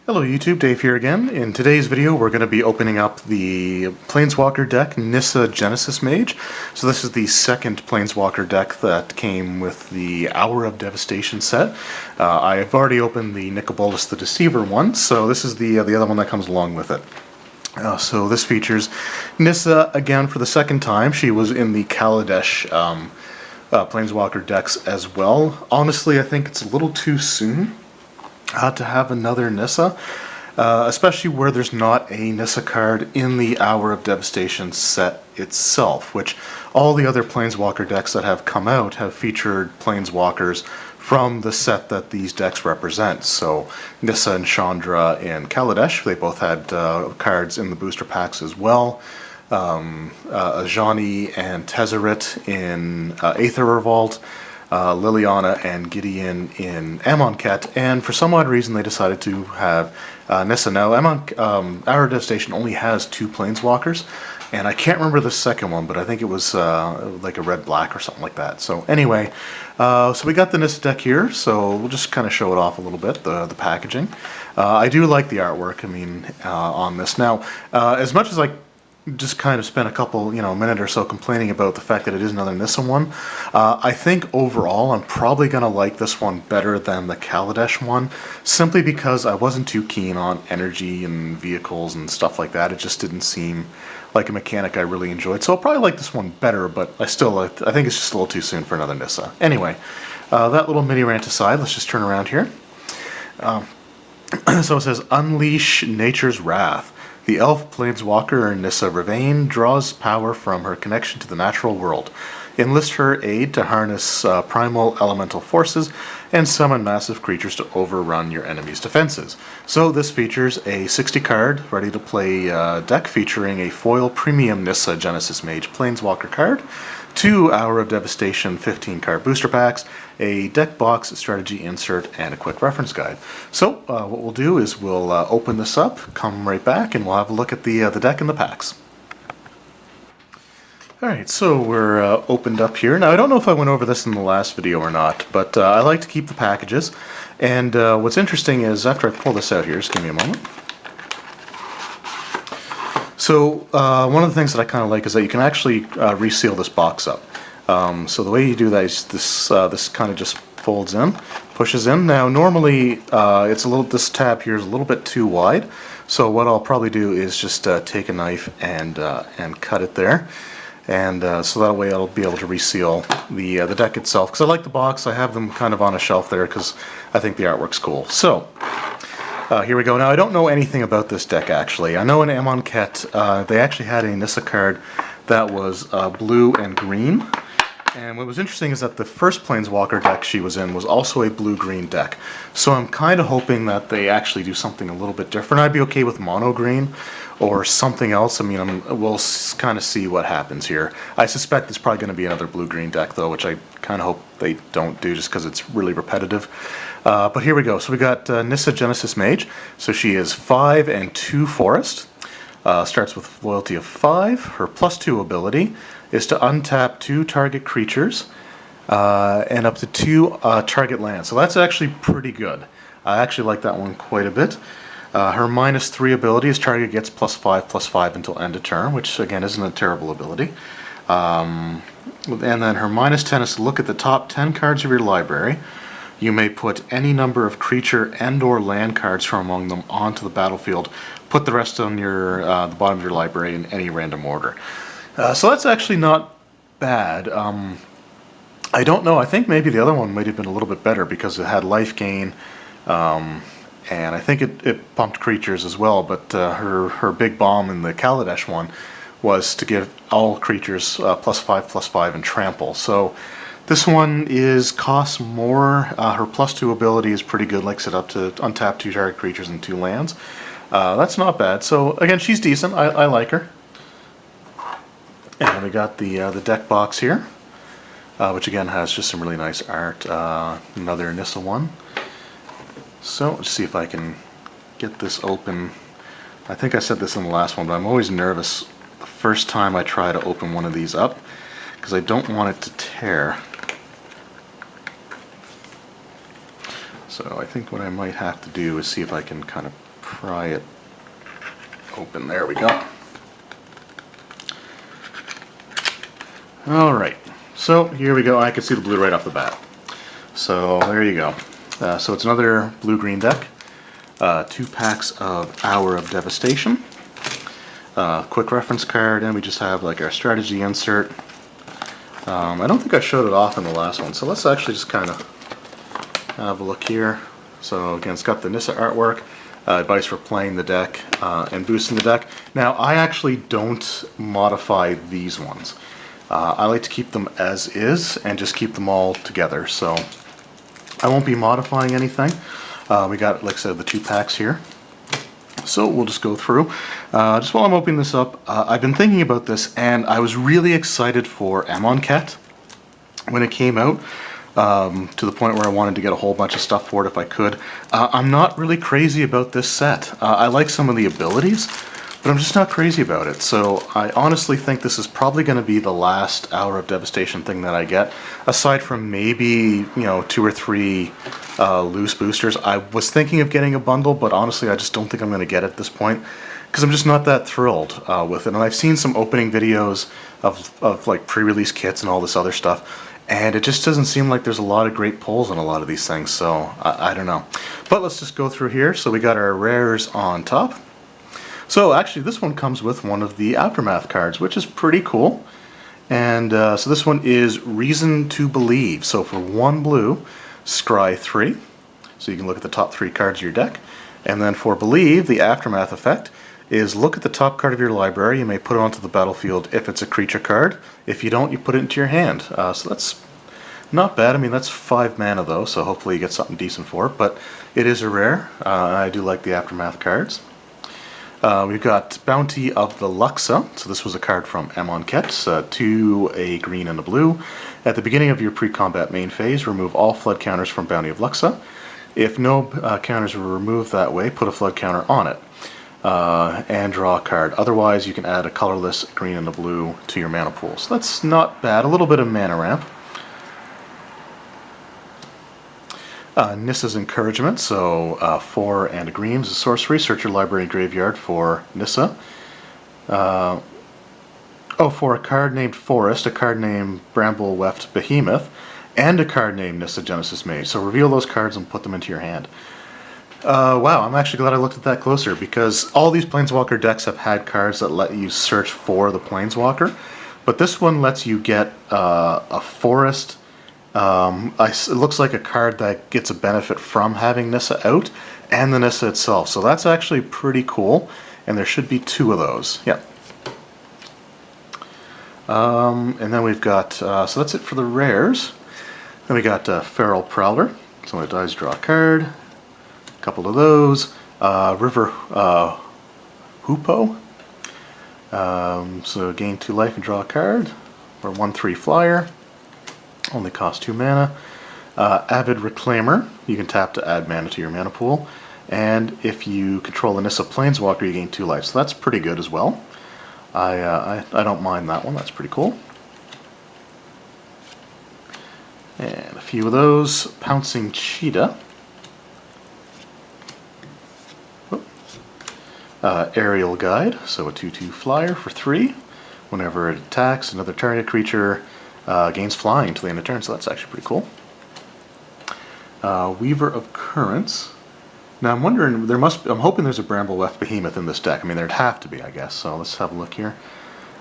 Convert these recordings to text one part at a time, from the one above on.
Hello YouTube, Dave here again. In today's video we're going to be opening up the Planeswalker deck, Nissa Genesis Mage. So this is the second Planeswalker deck that came with the Hour of Devastation set. I've already opened the Nicobolus the Deceiver one, so this is the other one that comes along with it. So this features Nissa again for the second time. She was in the Kaladesh Planeswalker decks as well. Honestly, I think it's a little too soon to have another Nissa, especially where there's not a Nissa card in the Hour of Devastation set itself, which all the other Planeswalker decks that have come out have featured Planeswalkers from the set that these decks represent. So Nissa and Chandra and Kaladesh, they both had cards in the booster packs as well. Ajani and Tezzeret in Aether Revolt. Liliana and Gideon in Amonkhet, and for some odd reason they decided to have Nissa. Now, Hour of Devastation only has two Planeswalkers, and I can't remember the second one, but I think it was like a red-black or something like that. So anyway, so we got the Nissa deck here, so we'll just kind of show it off a little bit, the packaging. I do like the artwork, I mean, on this. Now, as much as I just kind of spent a couple, a minute or so complaining about the fact that it is another Nissa one. I think overall I'm probably going to like this one better than the Kaladesh one, simply because I wasn't too keen on energy and vehicles and stuff like that. It just didn't seem like a mechanic I really enjoyed. So I'll probably like this one better, but I think it's just a little too soon for another Nissa. Anyway, that little mini rant aside, let's just turn around here. So it says, Unleash Nature's Wrath. The elf planeswalker Nissa Ravain draws power from her connection to the natural world. Enlist her aid to harness primal elemental forces and summon massive creatures to overrun your enemy's defenses. So this features a 60 card ready to play deck featuring a foil premium Nissa Genesis Mage planeswalker card, 2 Hour of Devastation 15 card booster packs, a deck box, strategy insert, and a quick reference guide. So what we'll do is we'll open this up, come right back, and we'll have a look at the deck and the packs. Alright, so we're opened up here. Now I don't know if I went over this in the last video or not, but I like to keep the packages. And what's interesting is, after I pull this out here, just give me a moment. So one of the things that I kind of like is that you can actually reseal this box up. So the way you do that is this kind of just folds in, pushes in. Now normally this tab here is a little bit too wide. So what I'll probably do is just take a knife and cut it there. And so that way I'll be able to reseal the deck itself. Because I like the box, I have them kind of on a shelf there because I think the artwork's cool. So here we go. Now I don't know anything about this deck actually. I know in Amonkhet they actually had a Nissa card that was blue and green. And what was interesting is that the first Planeswalker deck she was in was also a blue-green deck. So I'm kind of hoping that they actually do something a little bit different. I'd be okay with mono-green or something else. I mean, we'll kind of see what happens here. I suspect it's probably going to be another blue-green deck, though, which I kind of hope they don't do just because it's really repetitive. But here we go. So we got Nissa Genesis Mage. So she is 5 and 2 Forest. Starts with loyalty of 5. Her +2 ability is to untap 2 target creatures and up to 2 target lands. So that's actually pretty good. I actually like that one quite a bit. Her -3 ability is target gets +5/+5 until end of turn, which again isn't a terrible ability. And then her -10 is to look at the top 10 cards of your library. You may put any number of creature and or land cards from among them onto the battlefield. Put the rest on your the bottom of your library in any random order. So that's actually not bad. I don't know, I think maybe the other one might have been a little bit better because it had life gain, and I think it pumped creatures as well, but her big bomb in the Kaladesh one was to give all creatures +5/+5 and trample. So this one costs more. Her +2 ability is pretty good, like set up to untap 2 target creatures and 2 lands. That's not bad. So again, she's decent. I like her. And we got the deck box here, which again has just some really nice art. Another Nissa one. So let's see if I can get this open. I think I said this in the last one, but I'm always nervous the first time I try to open one of these up because I don't want it to tear. So I think what I might have to do is see if I can kind of pry it open. There we go. Alright, so here we go. I can see the blue right off the bat. So there you go. So it's another blue-green deck. 2 packs of Hour of Devastation. Quick reference card, and we just have like our strategy insert. I don't think I showed it off in the last one, so let's actually just kind of have a look here. So again, it's got the Nissa artwork, advice for playing the deck and boosting the deck. Now, I actually don't modify these ones. I like to keep them as is and just keep them all together, so I won't be modifying anything. We got, like I said, the 2 packs here. So we'll just go through. Just while I'm opening this up, I've been thinking about this, and I was really excited for Amonkhet when it came out, to the point where I wanted to get a whole bunch of stuff for it if I could. I'm not really crazy about this set. I like some of the abilities, but I'm just not crazy about it. So I honestly think this is probably going to be the last Hour of Devastation thing that I get, aside from maybe, 2 or 3 loose boosters. I was thinking of getting a bundle, but honestly I just don't think I'm going to get it at this point, because I'm just not that thrilled with it. And I've seen some opening videos of like pre-release kits and all this other stuff, and it just doesn't seem like there's a lot of great pulls on a lot of these things, so I don't know. But let's just go through here. So we got our rares on top. So actually this one comes with one of the Aftermath cards, which is pretty cool. And so this one is Reason to Believe. So for 1 blue, scry 3. So you can look at the top 3 cards of your deck. And then for Believe, the Aftermath effect is look at the top card of your library. You may put it onto the battlefield if it's a creature card. If you don't, you put it into your hand. So that's not bad. I mean, that's 5 mana though, so hopefully you get something decent for it. But it is a rare. I do like the Aftermath cards. We've got Bounty of the Luxa. So this was a card from Amonkhet, 2, a green and a blue. At the beginning of your pre-combat main phase, remove all flood counters from Bounty of Luxa. If no counters were removed that way, put a flood counter on it. And draw a card. Otherwise, you can add a colorless green and a blue to your mana pool. So that's not bad. A little bit of mana ramp. Nissa's Encouragement, so 4 and a green is a sorcery. Search your library and graveyard for Nissa. For a card named Forest, a card named Bramble Weft Behemoth, and a card named Nissa Genesis Mage. So reveal those cards and put them into your hand. Wow, I'm actually glad I looked at that closer, because all these Planeswalker decks have had cards that let you search for the Planeswalker, but this one lets you get a Forest. It looks like a card that gets a benefit from having Nissa out, and the Nissa itself. So that's actually pretty cool, and there should be 2 of those. Yeah. And then we've got, so that's it for the rares. Then we got Feral Prowler. So when it dies, draw a card. A couple of those. River Hoopoe. So gain 2 life and draw a card. Or 1/3 flyer. Only costs 2 mana. Avid Reclaimer. You can tap to add mana to your mana pool. And if you control a Nissa Planeswalker, you gain 2 life. So that's pretty good as well. I don't mind that one. That's pretty cool. And a few of those. Pouncing Cheetah. Aerial Guide. So a 2/2 flyer for 3. Whenever it attacks another target creature, gains flying until the end of turn, so that's actually pretty cool. Weaver of Currents. Now I'm wondering, I'm hoping there's a Bramble Weft Behemoth in this deck. I mean, there'd have to be, I guess. So let's have a look here.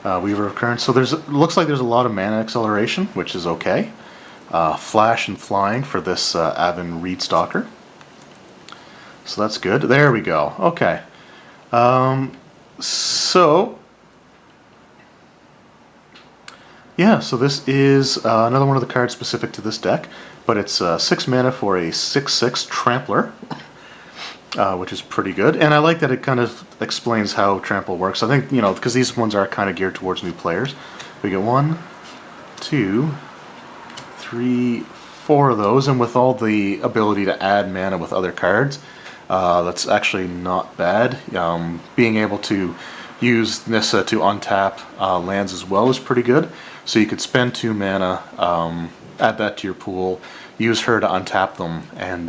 Weaver of Currents. So looks like there's a lot of mana acceleration, which is okay. Flash and flying for this Avon Reedstalker. So that's good. There we go. Okay. Yeah, so this is another one of the cards specific to this deck, but it's 6 mana for a 6/6 Trampler, which is pretty good. And I like that it kind of explains how Trample works. I think, because these ones are kind of geared towards new players. We get 1, 2, 3, 4 of those, and with all the ability to add mana with other cards, that's actually not bad. Being able to use Nissa to untap lands as well is pretty good. So you could spend 2 mana, add that to your pool, use her to untap them, and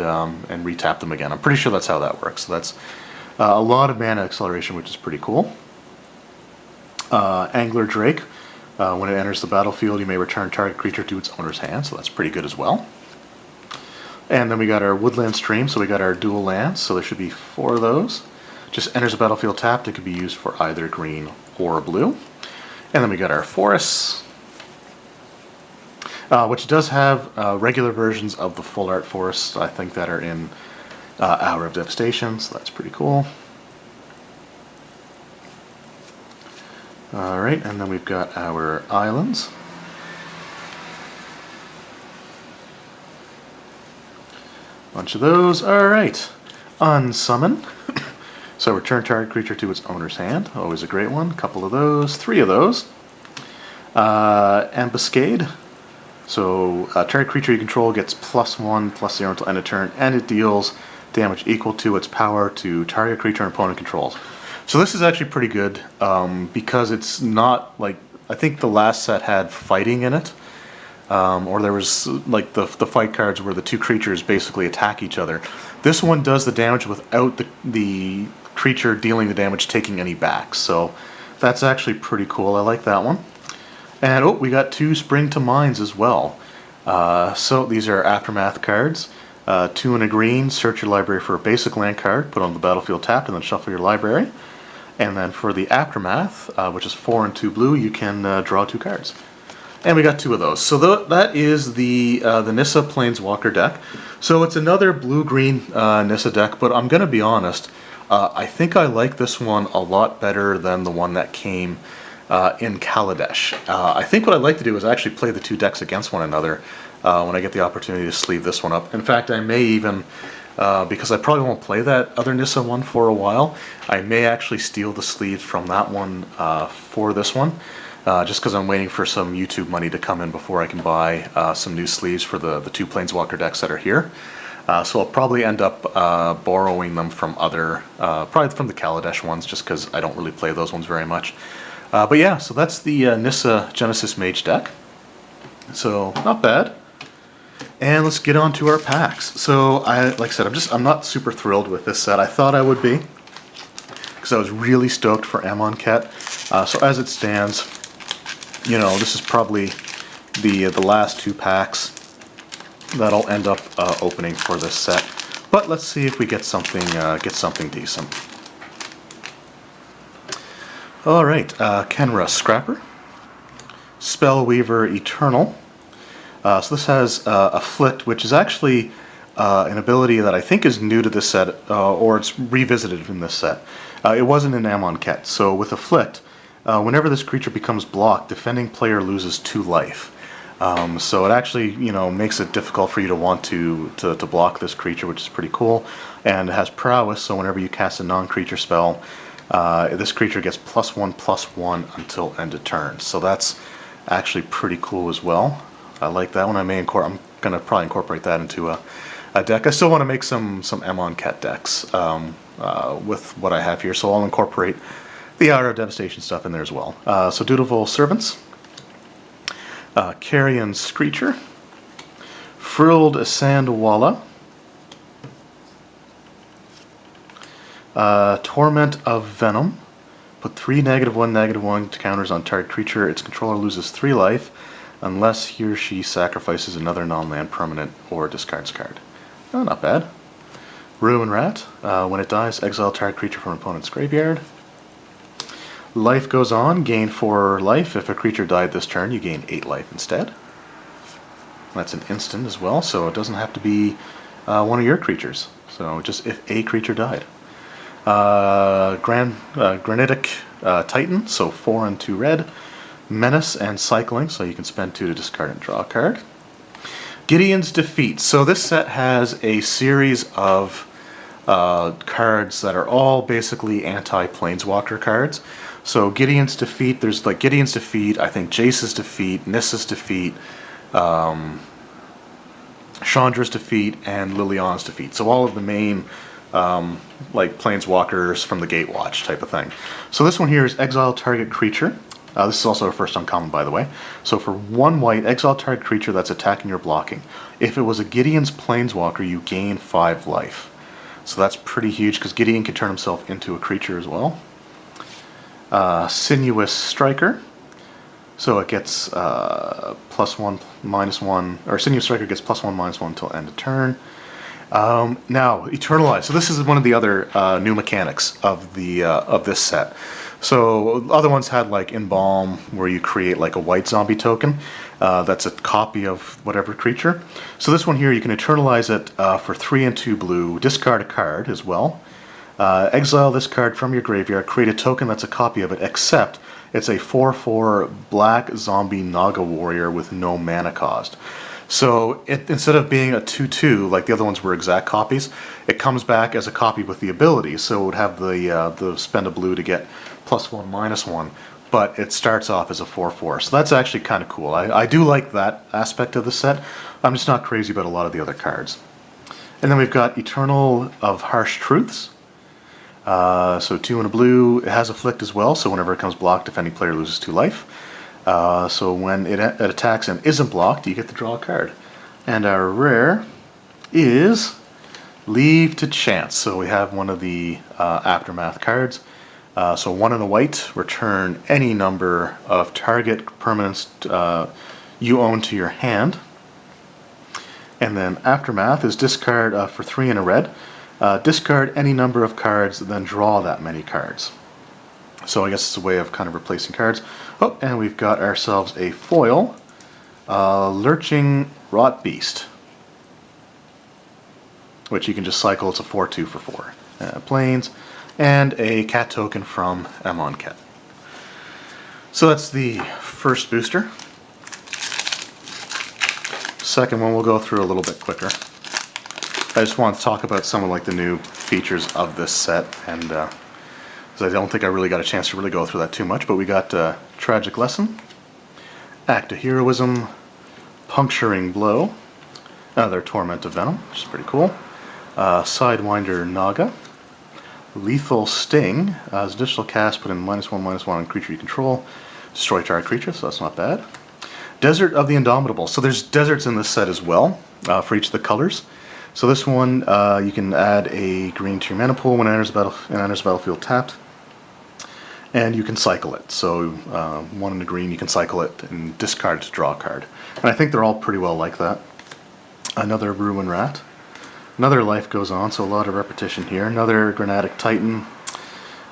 retap them again. I'm pretty sure that's how that works. So A lot of mana acceleration, which is pretty cool. Angler Drake. When it enters the battlefield, you may return target creature to its owner's hand, so that's pretty good as well. And then we got our Woodland Stream, so we got our dual lands, so there should be 4 of those. Just enters the battlefield tapped, it could be used for either green or blue. And then we got our Forests, which does have regular versions of the full art forests, I think, that are in Hour of Devastation, so that's pretty cool. Alright, and then we've got our islands. Bunch of those. Alright, Unsummon. So return target creature to its owner's hand, always a great one. Couple of those, 3 of those. Ambuscade. So target creature you control gets +1/+0 until end of turn, and it deals damage equal to its power to target creature and opponent controls. So this is actually pretty good because it's not like, I think the last set had fighting in it, or there was like the fight cards where the 2 creatures basically attack each other. This one does the damage without the creature dealing the damage taking any back, so that's actually pretty cool. I like that one. And oh, we got 2 Spring to Minds as well. So these are Aftermath cards. 2 and a green, search your library for a basic land card, put on the battlefield tapped, and then shuffle your library. And then for the Aftermath, which is 4 and 2 blue, you can draw 2 cards. And we got 2 of those. So that is the Nissa Planeswalker deck. So it's another blue-green Nissa deck, but I'm going to be honest, I think I like this one a lot better than the one that came in Kaladesh. I think what I'd like to do is actually play the 2 decks against one another when I get the opportunity to sleeve this one up. In fact, I may even, because I probably won't play that other Nissa one for a while, I may actually steal the sleeves from that one for this one, just because I'm waiting for some YouTube money to come in before I can buy some new sleeves for the 2 Planeswalker decks that are here. So I'll probably end up borrowing them from other, probably from the Kaladesh ones, just because I don't really play those ones very much. But yeah, so that's the Nissa Genesis Mage deck. So, not bad. And let's get on to our packs. So, like I said, I'm not super thrilled with this set. I thought I would be, because I was really stoked for Amonkhet. So as it stands, you know, this is probably the last 2 packs that I'll end up opening for this set. But let's see if we get something decent. Alright, Kenra Scrapper, Spellweaver Eternal. So this has Afflict, which is actually an ability that I think is new to this set, or it's revisited in this set. It wasn't in Amonkhet. So with Afflict, whenever this creature becomes blocked, defending player loses 2 life. So it actually, you know, makes it difficult for you to want to block this creature, which is pretty cool. And it has Prowess, so whenever you cast a non-creature spell, this creature gets +1/+1 until end of turn. So that's actually pretty cool as well. I like that one. I'm going to probably incorporate that into a deck. I still want to make some Amonkhet decks with what I have here, so I'll incorporate the Hour of Devastation stuff in there as well. So Dutiful Servants, Carrion Screecher, Frilled Sandwalla, Torment of Venom. Put 3 -1/-1 counters on target creature. Its controller loses 3 life unless he or she sacrifices another non-land permanent or discards card. Oh, not bad. Ruin Rat. When it dies, exile target creature from opponent's graveyard. Life Goes On. Gain 4 life. If a creature died this turn, you gain 8 life instead. That's an instant as well, so it doesn't have to be one of your creatures. So just if a creature died. Granitic Titan, so 4 and 2 red. Menace and Cycling, so you can spend 2 to discard and draw a card. Gideon's Defeat. So this set has a series of cards that are all basically anti-Planeswalker cards. So Gideon's Defeat, there's like Gideon's Defeat, I think Jace's Defeat, Nissa's Defeat, Chandra's Defeat, and Liliana's Defeat. So all of the main like Planeswalkers from the Gatewatch type of thing. So this one here is exile target creature. This is also our first uncommon, by the way. So for 1 white, exile target creature that's attacking or blocking. If it was a Gideon's Planeswalker, you gain 5 life. So that's pretty huge because Gideon can turn himself into a creature as well. Sinuous Striker. So it gets +1, -1, or Sinuous Striker gets +1, -1 until end of turn. Now, Eternalize. So this is one of the other new mechanics of this set. So other ones had like Embalm, where you create like a white zombie token. That's a copy of whatever creature. So this one here, you can Eternalize it for 3 and 2 blue, discard a card as well. Exile this card from your graveyard, create a token that's a copy of it, except it's a 4/4 black zombie Naga warrior with no mana cost. So instead of being a 2/2 like the other ones were exact copies, it comes back as a copy with the ability. So it would have the spend a blue to get +1, -1, but it starts off as a 4/4. So that's actually kind of cool. I do like that aspect of the set. I'm just not crazy about a lot of the other cards. And then we've got Eternal of Harsh Truths. So 2 and a blue. It has Afflict as well, so whenever it comes blocked, if any player loses 2 life. So when it attacks and isn't blocked, you get to draw a card. And our rare is Leave to Chance. So we have one of the Aftermath cards. So 1 and a white, return any number of target permanents you own to your hand. And then Aftermath is discard for 3 and a red. Discard any number of cards, then draw that many cards. So I guess it's a way of kind of replacing cards. Oh, and we've got ourselves a foil, Lurching Rot Beast, which you can just cycle. It's a 4/2 for 4 planes, and a cat token from Amonkhet. So that's the first booster. Second one we'll go through a little bit quicker. I just want to talk about some of like the new features of this set, and because I don't think I really got a chance to really go through that too much. But we got Tragic Lesson, Act of Heroism, Puncturing Blow, another Torment of Venom, which is pretty cool. Sidewinder Naga, Lethal Sting, as additional cast, put in -1, -1 on creature you control, destroy target creature, so that's not bad. Desert of the Indomitable. So there's deserts in this set as well, for each of the colors. So this one, you can add a green to your mana pool when it enters the battlefield tapped, and you can cycle it. So 1 in the green, you can cycle it and discard it to draw a card. And I think they're all pretty well like that. Another Ruin Rat. Another Life Goes On, so a lot of repetition here. Another Granatic Titan.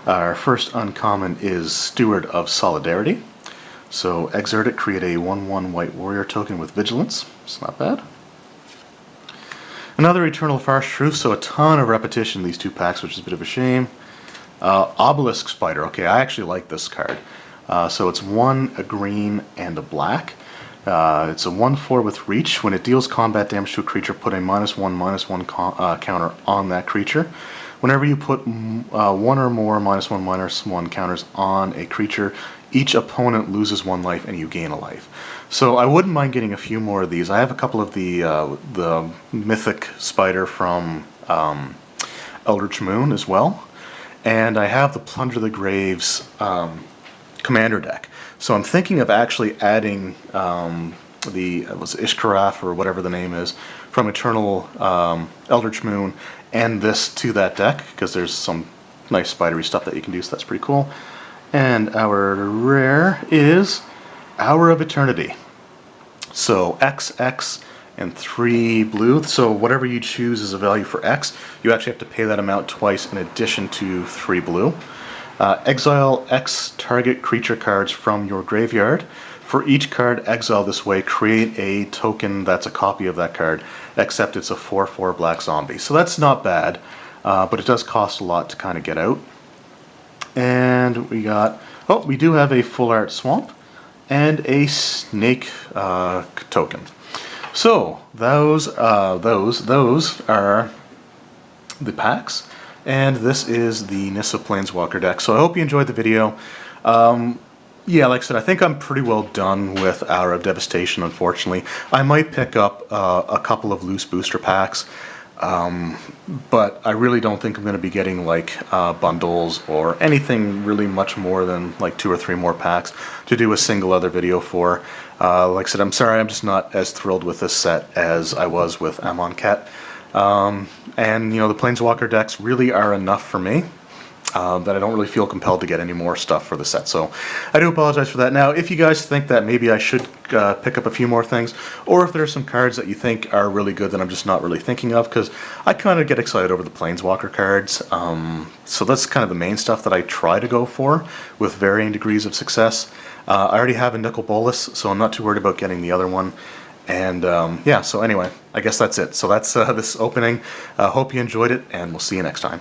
Our first uncommon is Steward of Solidarity. So exert it, create a 1/1 white warrior token with Vigilance. It's not bad. Another Eternal Harsh Truth, so a ton of repetition in these 2 packs, which is a bit of a shame. Obelisk Spider. Okay, I actually like this card. So it's 1, a green, and a black. It's a 1/4 with Reach. When it deals combat damage to a creature, put a -1, -1 counter on that creature. Whenever you put 1 or more -1, -1 counters on a creature, each opponent loses 1 life and you gain a life. So I wouldn't mind getting a few more of these. I have a couple of the Mythic Spider from Eldritch Moon as well. And I have the Plunder the Graves Commander deck. So I'm thinking of actually adding was Ishkaraf or whatever the name is from Eternal Eldritch Moon and this to that deck, because there's some nice spidery stuff that you can do, so that's pretty cool. And our rare is Hour of Eternity. So XX and 3 blue. So whatever you choose as a value for X, you actually have to pay that amount twice in addition to 3 blue. Exile X target creature cards from your graveyard. For each card exiled this way, create a token that's a copy of that card, except it's a 4/4 black zombie. So that's not bad, but it does cost a lot to kind of get out. And we got, oh, we do have a Full Art Swamp and a Snake token. So those are the packs, and this is the Nissa Planeswalker deck. So I hope you enjoyed the video. Yeah, like I said, I think I'm pretty well done with Hour of Devastation, unfortunately. I might pick up a couple of loose booster packs, but I really don't think I'm going to be getting like bundles or anything really much more than like 2 or 3 more packs to do a single other video for. Like I said, I'm sorry, I'm just not as thrilled with this set as I was with Amonkhet. And, you know, the Planeswalker decks really are enough for me. That I don't really feel compelled to get any more stuff for the set. So I do apologize for that. Now, if you guys think that maybe I should pick up a few more things, or if there's some cards that you think are really good that I'm just not really thinking of, because I kind of get excited over the Planeswalker cards. So that's kind of the main stuff that I try to go for with varying degrees of success. I already have a Nicol Bolas, so I'm not too worried about getting the other one. And yeah, so anyway, I guess that's it. So that's this opening. Hope you enjoyed it, and we'll see you next time.